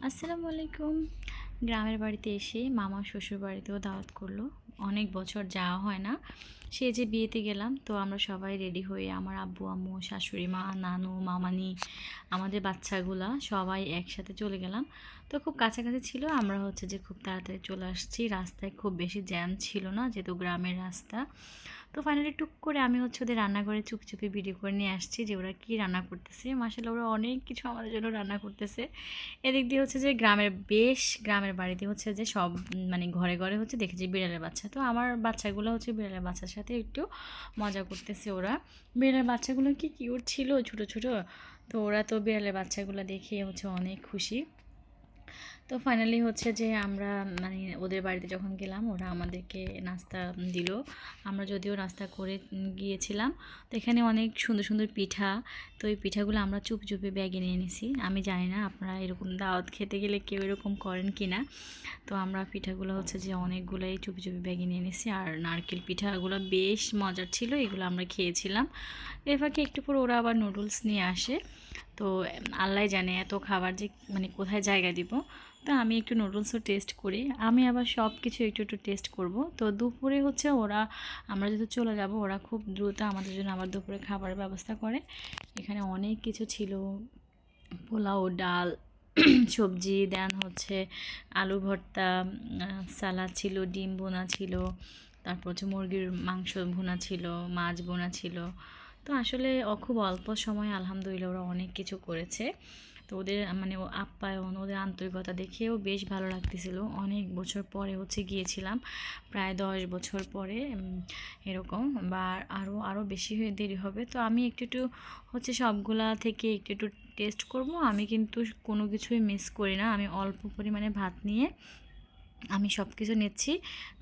আসসালামু আলাইকুম। গ্রামের বাড়িতে এসে মামা শ্বশুর বাড়িতেও দাওয়াত করলো। অনেক বছর যাওয়া হয় না। সে যে বিয়েতে গেলাম, তো আমরা সবাই রেডি হয়ে আমার আব্বু আম্মু শাশুড়ি মা নানু মামানি আমাদের বাচ্চাগুলা সবাই একসাথে চলে গেলাম। তো খুব কাছাকাছি ছিল, আমরা হচ্ছে যে খুব তাড়াতাড়ি চলে আসছি। রাস্তায় খুব বেশি জ্যাম ছিল না, যেহেতু গ্রামের রাস্তা। তো ফাইনালি টুক করে আমি হচ্ছে ওদের রান্নাঘরে চুপি চুপি ভিডিও করে নিয়ে আসছি যে ওরা কী রান্না করতেছে। মাশাআল্লাহ ওরা অনেক কিছু আমাদের জন্য রান্না করতেছে। এদিক দিয়ে হচ্ছে যে গ্রামের বাড়িতে হচ্ছে যে সব মানে ঘরে ঘরে হচ্ছে দেখেছি বিড়ালের বাচ্চা। তো আমার বাচ্চাগুলো হচ্ছে বিড়ালের বাচ্চার সাথে একটু মজা করতেছে ওরা। বিড়ালের বাচ্চাগুলো কি কিউট ছিল, ছোট ছোট। তো ওরা তো বিড়ালের বাচ্চাগুলো দেখে হচ্ছে অনেক খুশি। তো ফাইনালি হচ্ছে যে আমরা মানে ওদের বাড়িতে যখন গেলাম, ওরা আমাদেরকে নাস্তা দিল। আমরা যদিও নাস্তা করে গিয়েছিলাম। তো এখানে অনেক সুন্দর সুন্দর পিঠা। তো এই পিঠাগুলো আমরা চুপি চুপি ব্যাগে নিয়ে নিছি। আমি জানি না আপনারা এরকম দাওয়াত খেতে গেলে কেউ এরকম করেন কি না। তো আমরা পিঠাগুলো হচ্ছে যে অনেকগুলোই চুপি চুপি ব্যাগে নিয়ে নিছি। আর নারকেল পিঠাগুলো বেশ মজার ছিল, এগুলো আমরা খেয়েছিলাম। এর ফাঁকে একটু পর ওরা আবার নুডলস নিয়ে আসে। তো আল্লাহ জানে এত খাবার যে মানে কোথায় জায়গা দিব। তো আমি একটু নুডলসও টেস্ট করি, আমি আবার সব কিছু একটু একটু টেস্ট করব। তো দুপুরে হচ্ছে ওরা, আমরা যেহেতু চলে যাব, ওরা খুব দ্রুত আমাদের জন্য আবার দুপুরে খাবারের ব্যবস্থা করে। এখানে অনেক কিছু ছিল, পোলাও ডাল সবজি দেন হচ্ছে আলু ভর্তা, সালাদ ছিল, ডিম বোনা ছিল, তারপর হচ্ছে মুরগির মাংস ভুনা ছিল, মাছ বোনা ছিল। তো আসলে খুব অল্প সময় আলহামদুলিল্লাহ ওরা অনেক কিছু করেছে। তো ওদের মানে আপ্যায়ন, ওদের আন্তরিকতা দেখেও বেশ ভালো লাগতেছিল। অনেক বছর পরে হচ্ছে গিয়েছিলাম, প্রায় 10 বছর পরে এরকম, বা আরও বেশি হয়ে দেরি হবে। তো আমি একটু একটু হচ্ছে সবগুলা থেকে একটু একটু টেস্ট করব। আমি কিন্তু কোনো কিছুই মিস করি না, আমি অল্প পরিমাণে ভাত নিয়ে আমি সব কিছু নিচ্ছি।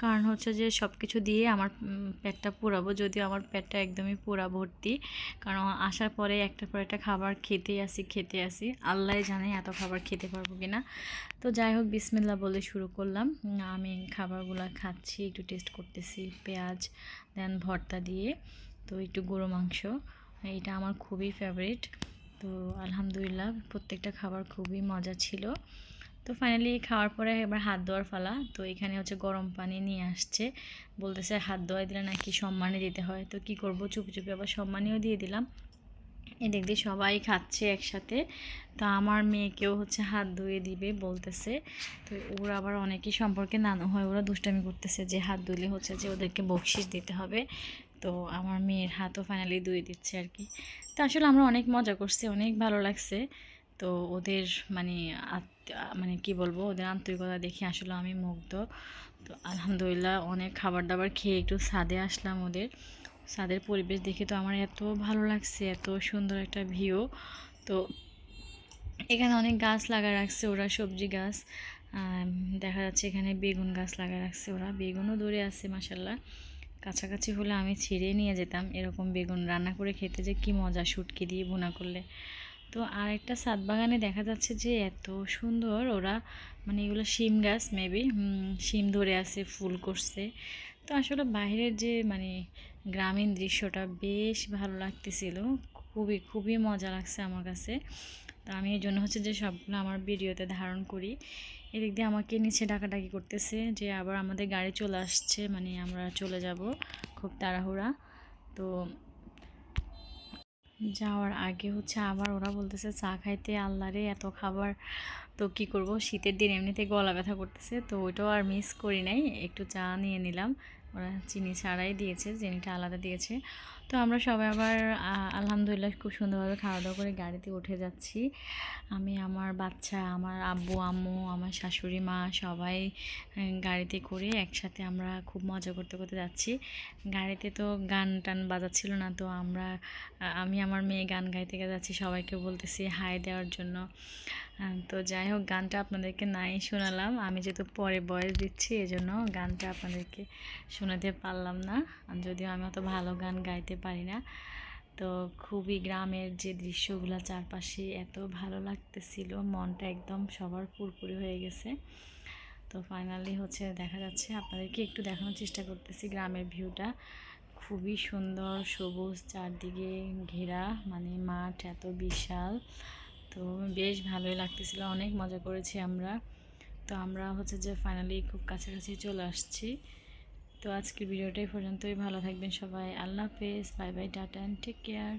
কারণ হচ্ছে যে সব কিছু দিয়ে আমার পেটটা পুরাবো, যদিও আমার পেটটা একদমই পুরা ভর্তি। কারণ আসার পরে একটার পর একটা খাবার খেতে আসি, আল্লাহ জানে এত খাবার খেতে পারবো কি না। তো যাই হোক, বিসমিল্লাহ বলে শুরু করলাম। আমি খাবারগুলো খাচ্ছি, একটু টেস্ট করতেছি পেঁয়াজ দেন ভর্তা দিয়ে। তো একটু গরু মাংস, এটা আমার খুবই ফেভারিট। তো আলহামদুলিল্লাহ প্রত্যেকটা খাবার খুবই মজা ছিল। তো ফাইনালি খাওয়ার পরে এবার হাত ধোয়ার পালা। তো এখানে হচ্ছে গরম পানি নিয়ে আসছে, বলতেছে হাত ধোয়াই দিলে নাকি সম্মানে দিতে হয়। তো কি করব, চুপি চুপি আবার সম্মানীয় দিয়ে দিলাম। এদিক দিয়ে সবাই খাচ্ছে একসাথে। তো আমার মেয়েকেও হচ্ছে হাত ধুয়ে দিবে বলতেছে। তো ওরা আবার অনেকেই সম্পর্কে নানু হয়, ওরা দুষ্টামি করতেছে যে হাত ধুলে হচ্ছে যে ওদেরকে বকশিশ দিতে হবে। তো আমার মেয়ের হাতও ফাইনালি ধুয়ে দিচ্ছে আর কি। তো আসলে আমরা অনেক মজা করছি, অনেক ভালো লাগছে। তো ওদের মানে মানে কি বলবো, ওদের আন্তরিকতা দেখে আসলে আমি মুগ্ধ। তো আলহামদুলিল্লাহ অনেক খাবার দাবার খেয়ে একটু ছাদে আসলাম। ওদের ছাদের পরিবেশ দেখে তো আমার এত ভালো লাগছে, এত সুন্দর একটা ভিউ। তো এখানে অনেক গাছ লাগা রাখছে ওরা, সবজি গাছ। দেখা যাচ্ছে এখানে বেগুন গাছ লাগা রাখছে ওরা, বেগুনও ধরে আছে মাসাল্লাহ। কাছাকাছি হলে আমি ছিঁড়ে নিয়ে যেতাম, এরকম বেগুন রান্না করে খেতে যে কি মজা, শুটকি দিয়ে ভুনা করলে। তো আরেকটা ছাদ বাগানে দেখা যাচ্ছে যে এত সুন্দর ওরা, মানে এগুলো শিম গাছ মেবি, শিম ধরে আছে, ফুল করছে। তো আসলে বাইরের যে মানে গ্রামীণ দৃশ্যটা বেশ ভালো লাগতেছিল, খুবই খুবই মজা লাগছে আমার কাছে। তো আমি এই জন্য হচ্ছে যে সবগুলো আমার ভিডিওতে ধারণ করি। এদিক দিয়ে আমাকে নিচে ডাকাডাকি করতেছে যে আবার আমাদের গাড়ি চলে আসছে, মানে আমরা চলে যাব খুব তাড়াহুড়া। তো যাওয়ার আগে হচ্ছে আবার ওরা বলতেছে চা খাইতে, আল্লাহরে এত খাবার। তো কি করব, শীতের দিন এমনিতে গলা ব্যথা করতেছে, তো ওইটাও আর মিস করি নাই, একটু চা নিয়ে নিলাম। ওরা চিনি ছাড়াই দিয়েছে, চিনিটা আলাদা দিয়েছে। তো আমরা সবাই আবার আলহামদুলিল্লাহ খুব সুন্দরভাবে খাওয়া দাওয়া করে গাড়িতে উঠে যাচ্ছি। আমি, আমার বাচ্চা, আমার আব্বু আম্মু, আমার শাশুড়ি মা সবাই গাড়িতে করে একসাথে আমরা খুব মজা করতে করতে যাচ্ছি। গাড়িতে তো গান টান বাজাচ্ছিল না, তো আমি আমার মেয়ে গান গাইতে যাচ্ছি, সবাইকে বলতেছি হাই দেওয়ার জন্য। তো যাই হোক, গানটা আপনাদেরকে নাই শোনালাম, আমি যেহেতু পরে বয়স দিচ্ছি এজন্য গানটা আপনাদেরকে শোনাতে পারলাম না, যদিও আমি অত ভালো গান গাইতে পারি না। তো খুবই গ্রামের যে দৃশ্যগুলো চারপাশে এত ভালো লাগতেছিল, মনটা একদম সবার পুরপুরি হয়ে গেছে। তো ফাইনালি হচ্ছে দেখা যাচ্ছে, আপনাদেরকে একটু দেখানোর চেষ্টা করতেছি গ্রামের ভিউটা। খুবই সুন্দর, সবুজ চারদিকে ঘেরা, মানে মাঠ এত বিশাল। তো বেশ ভালোই লাগতেছিল, অনেক মজা করেছি আমরা। তো আমরা হচ্ছে যে ফাইনালি খুব কাছাকাছি চলে আসছি। তো আজকের ভিডিওটাই পর্যন্তই, ভালো থাকবেন সবাই, আল্লাহ হাফেজ, bye bye, tata, take care.